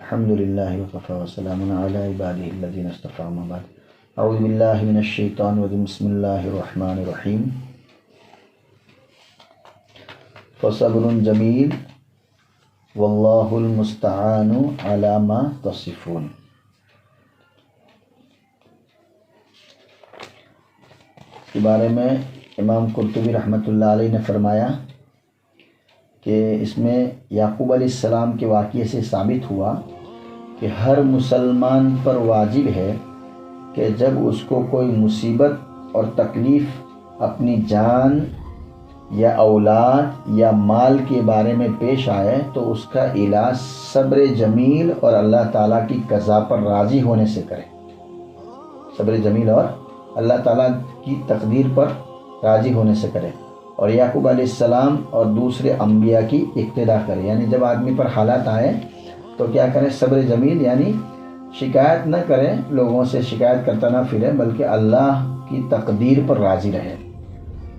الحمد للہ وکفی وسلام علی عبادہ الذین اصطفی اما بعد اعوذ باللہ من الشیطان الرجیم بسم اللہ الرحمن الرحیم فصبر جمیل واللہ المستعان علی ما تصفون۔ کے بارے میں امام قرطبی رحمۃ اللہ علیہ نے فرمایا کہ اس میں یعقوب علیہ السلام کے واقعے سے ثابت ہوا کہ ہر مسلمان پر واجب ہے کہ جب اس کو کوئی مصیبت اور تکلیف اپنی جان یا اولاد یا مال کے بارے میں پیش آئے تو اس کا علاج صبر جمیل اور اللہ تعالیٰ کی قضا پر راضی ہونے سے کرے۔ صبر جمیل اور اللہ تعالیٰ کی تقدیر پر راضی ہونے سے کرے، اور یعقوب علیہ السلام اور دوسرے انبیاء کی اقتدا کرے۔ یعنی جب آدمی پر حالات آئے تو کیا کرے؟ صبر جمیل، یعنی شکایت نہ کرے، لوگوں سے شکایت کرتا نہ پھرے، بلکہ اللہ کی تقدیر پر راضی رہے۔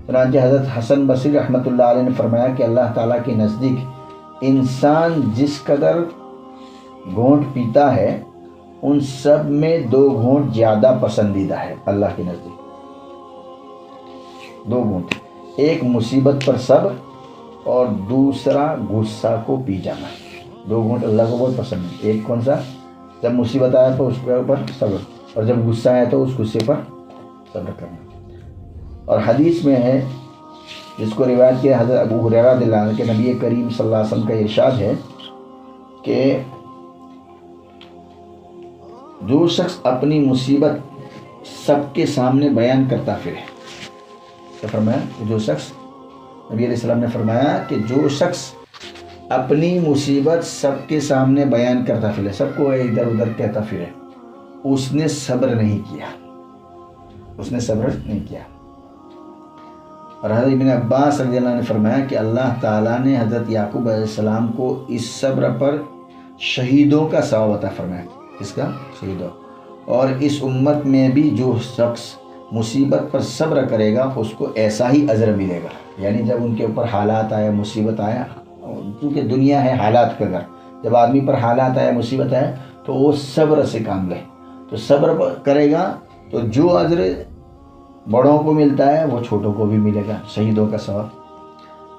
چنانچہ حضرت حسن بصری رحمۃ اللہ علیہ نے فرمایا کہ اللہ تعالیٰ کے نزدیک انسان جس قدر گھونٹ پیتا ہے ان سب میں 2 گھونٹ زیادہ پسندیدہ ہے اللہ کے نزدیک۔ 2 گھونٹ، ایک مصیبت پر صبر اور دوسرا غصہ کو پی جانا۔ 2 گھونٹ اللہ کو بہت پسند ہے۔ ایک کون سا؟ جب مصیبت آیا تو اس کے اوپر صبر، اور جب غصہ آیا تو اس غصے پر صبر کرنا۔ اور حدیث میں ہے، جس کو روایت کیا حضرت ابو ہریرہ رضی اللہ عنہ کہ نبی کریم صلی اللہ علیہ وسلم کا ارشاد ہے کہ جو شخص اپنی مصیبت سب کے سامنے بیان کرتا پھرے، تو فرمایا کہ جو شخص، نبی علیہ السلام نے فرمایا کہ جو شخص اپنی مصیبت سب کے سامنے بیان کرتا پھرے، سب کو ادھر ادھر کہتا پھرے، اس نے صبر نہیں کیا، اس نے صبر نہیں کیا۔ اور حضرت ابن عباس رضی اللہ عنہ نے فرمایا کہ اللہ تعالیٰ نے حضرت یعقوب علیہ السلام کو اس صبر پر شہیدوں کا ثواب عطا فرمایا۔ اس کا شہیدوں، اور اس امت میں بھی جو شخص مصیبت پر صبر کرے گا اس کو ایسا ہی اجر ملے گا۔ یعنی جب ان کے اوپر حالات آیا، مصیبت آیا، کیونکہ دنیا ہے حالات کا گھر، جب آدمی پر حالات آیا، مصیبت آیا تو وہ صبر سے کام لے، تو صبر کرے گا تو جو اجر بڑوں کو ملتا ہے وہ چھوٹوں کو بھی ملے گا، شہیدوں کا ثواب۔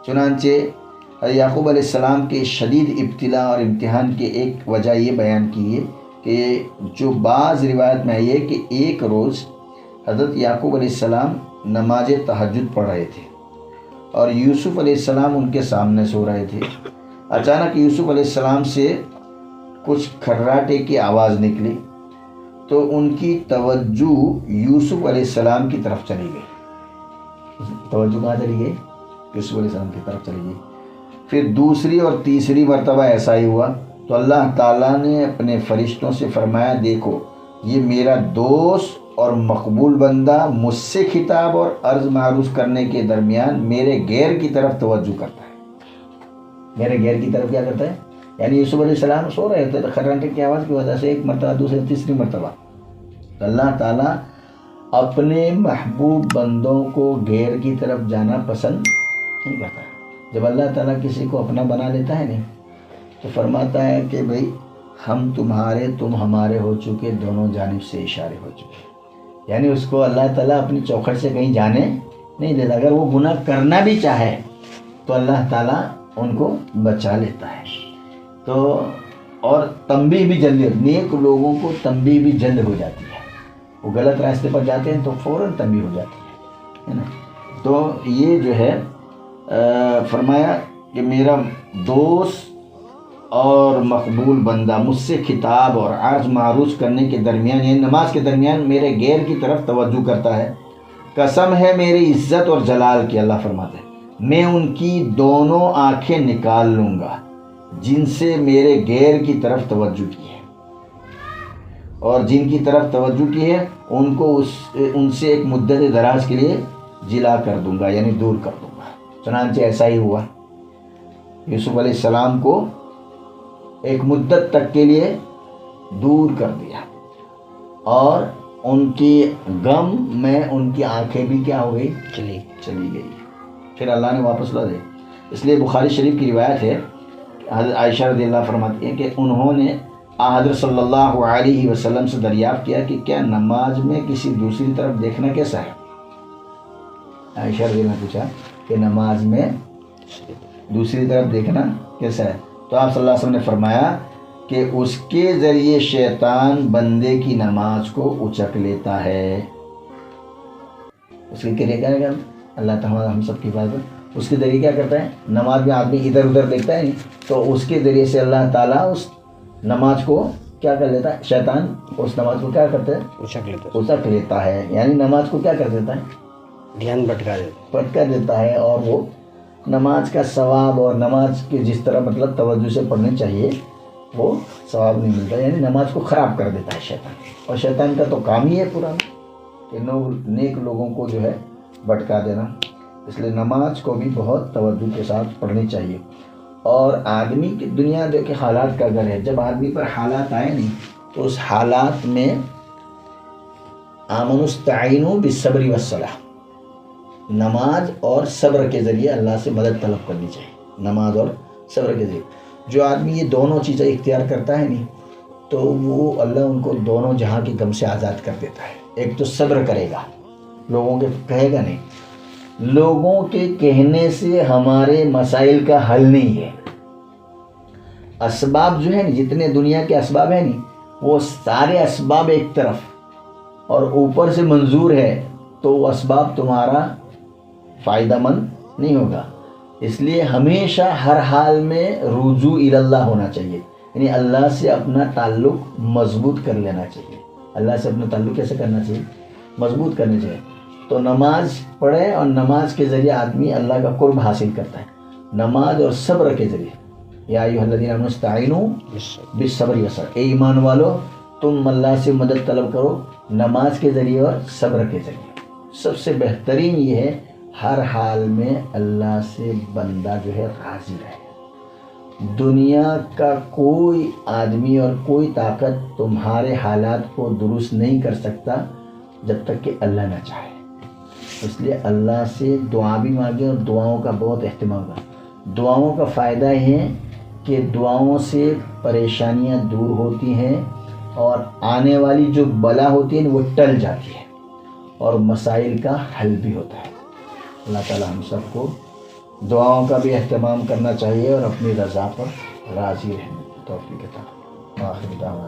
چنانچہ یعقوب علیہ السلام کے شدید ابتلا اور امتحان کی ایک وجہ یہ بیان کی ہے کہ جو بعض روایت میں آئی ہے کہ ایک روز حضرت یعقوب علیہ السلام نماز تہجد پڑھ رہے تھے اور یوسف علیہ السلام ان کے سامنے سو رہے تھے۔ اچانک یوسف علیہ السلام سے کچھ کھرراٹے کی آواز نکلی تو ان کی توجہ یوسف علیہ السلام کی طرف چلی گئی۔ توجہ کہاں چلی گئی؟ یوسف علیہ السلام کی طرف چلی گئی۔ پھر دوسری اور تیسری مرتبہ ایسا ہی ہوا تو اللہ تعالیٰ نے اپنے فرشتوں سے فرمایا، دیکھو یہ میرا دوست اور مقبول بندہ مجھ سے خطاب اور عرض معروض کرنے کے درمیان میرے غیر کی طرف توجہ کرتا ہے۔ میرے غیر کی طرف کیا کرتا ہے؟ یعنی یوسف علیہ السلام سو رہے تھے تو کھرراٹے کی آواز کی وجہ سے ایک مرتبہ، دوسری، تیسری مرتبہ اللہ تعالیٰ اپنے محبوب بندوں کو غیر کی طرف جانا پسند نہیں کرتا۔ جب اللہ تعالیٰ کسی کو اپنا بنا لیتا ہے نہیں تو فرماتا ہے کہ بھئی ہم تمہارے، تم ہمارے ہو چکے، دونوں جانب سے اشارے ہو چکے۔ یعنی اس کو اللہ تعالیٰ اپنی چوکھٹ سے کہیں جانے نہیں دیتا۔ اگر وہ گناہ کرنا بھی چاہے تو اللہ تعالیٰ ان کو بچا لیتا ہے۔ تو اور تنبیہ بھی جلدی، نیک لوگوں کو تنبیہ بھی جلد ہو جاتی ہے، وہ غلط راستے پر جاتے ہیں تو فوراً تنبیہ ہو جاتی ہے نا۔ تو یہ جو ہے فرمایا کہ میرا دوست اور مقبول بندہ مجھ سے خطاب اور عرض معروض کرنے کے درمیان، یعنی نماز کے درمیان میرے غیر کی طرف توجہ کرتا ہے۔ قسم ہے میری عزت اور جلال کی، اللہ فرماتے ہیں، میں ان کی دونوں آنکھیں نکال لوں گا جن سے میرے غیر کی طرف توجہ کی ہے، اور جن کی طرف توجہ کی ہے ان کو ان سے ایک مدت دراز کے لیے جلا کر دوں گا، یعنی دور کر دوں گا۔ چنانچہ ایسا ہی ہوا، یوسف علیہ السلام کو ایک مدت تک کے لیے دور کر دیا، اور ان کی غم میں ان کی آنکھیں بھی کیا ہو گئی؟ چلی گئی۔ پھر اللہ نے واپس لا دی۔ اس لیے بخاری شریف کی روایت ہے، حضرت عائشہ رضی اللہ فرماتی ہیں کہ انہوں نے حضرت صلی اللہ علیہ وسلم سے دریافت کیا کہ کیا نماز میں کسی دوسری طرف دیکھنا کیسا ہے؟ عائشہ رضی اللہ عنہا نے پوچھا کہ نماز میں دوسری طرف دیکھنا کیسا ہے؟ تو آپ صلی اللہ علیہ وسلم نے فرمایا کہ اس کے ذریعے شیطان بندے کی نماز کو اچک لیتا ہے۔ اس کے ذریعے کیا کرتا ہے؟ اللہ تعالیٰ ہم سب کی حفاظت، اس کے ذریعے کیا کرتا ہے؟ نماز میں آدمی ادھر ادھر دیکھتا ہے نہیں، تو اس کے ذریعے سے اللہ تعالیٰ اس نماز کو کیا کر لیتا ہے؟ شیطان اس نماز کو کیا کرتا ہے؟ اچک لیتا ہے، یعنی نماز کو کیا کر دیتا ہے؟ دھیان بھٹکا دیتا ہے، اور وہ نماز کا ثواب اور نماز کے جس طرح مطلب توجہ سے پڑھنی چاہیے وہ ثواب نہیں ملتا، یعنی نماز کو خراب کر دیتا ہے شیطان۔ اور شیطان کا تو کام ہی ہے پورا کہ نیک لوگوں کو جو ہے بھٹکا دینا، اس لیے نماز کو بھی بہت توجہ کے ساتھ پڑھنی چاہیے۔ اور آدمی کی دنیا دیکھے حالات کا گھر ہے، جب آدمی پر حالات آئے نہیں تو اس حالات میں آمنوا استعینوا بالصبر والصلاۃ، نماز اور صبر کے ذریعے اللہ سے مدد طلب کرنی چاہیے، نماز اور صبر کے ذریعے۔ جو آدمی یہ دونوں چیزیں اختیار کرتا ہے نہیں تو وہ اللہ ان کو دونوں جہاں کی غم سے آزاد کر دیتا ہے۔ ایک تو صبر کرے گا، لوگوں کے کہے گا نہیں، لوگوں کے کہنے سے ہمارے مسائل کا حل نہیں ہے۔ اسباب جو ہے نا، جتنے دنیا کے اسباب ہیں نہیں، وہ سارے اسباب ایک طرف اور اوپر سے منظور ہے تو وہ اسباب تمہارا فائدہ مند نہیں ہوگا۔ اس لیے ہمیشہ ہر حال میں رجوع الی اللہ ہونا چاہیے، یعنی اللہ سے اپنا تعلق مضبوط کر لینا چاہیے۔ اللہ سے اپنا تعلق کیسے کرنا چاہیے؟ مضبوط کرنا چاہیے۔ تو نماز پڑھے اور نماز کے ذریعے آدمی اللہ کا قرب حاصل کرتا ہے، نماز اور صبر کے ذریعے۔ یا ایھا الذین آمنوا استعینوا بالصبر والصلاۃ، اے ایمان والو تم اللہ سے مدد طلب کرو نماز کے ذریعے اور صبر کے ذریعے۔ سب سے بہترین یہ ہے ہر حال میں اللہ سے بندہ جو ہے راضی رہے۔ دنیا کا کوئی آدمی اور کوئی طاقت تمہارے حالات کو درست نہیں کر سکتا جب تک کہ اللہ نہ چاہے۔ اس لیے اللہ سے دعا بھی مانگیں، اور دعاؤں کا بہت اہتمام کریں۔ دعاؤں کا فائدہ یہ ہے کہ دعاؤں سے پریشانیاں دور ہوتی ہیں اور آنے والی جو بلا ہوتی ہے وہ ٹل جاتی ہے اور مسائل کا حل بھی ہوتا ہے۔ اللہ تعالیٰ ہم سب کو دعاؤں کا بھی اہتمام کرنا چاہیے اور اپنی رضا پر راضی رہنے کی توفیق عطا فرمائے۔ آخر دعوانا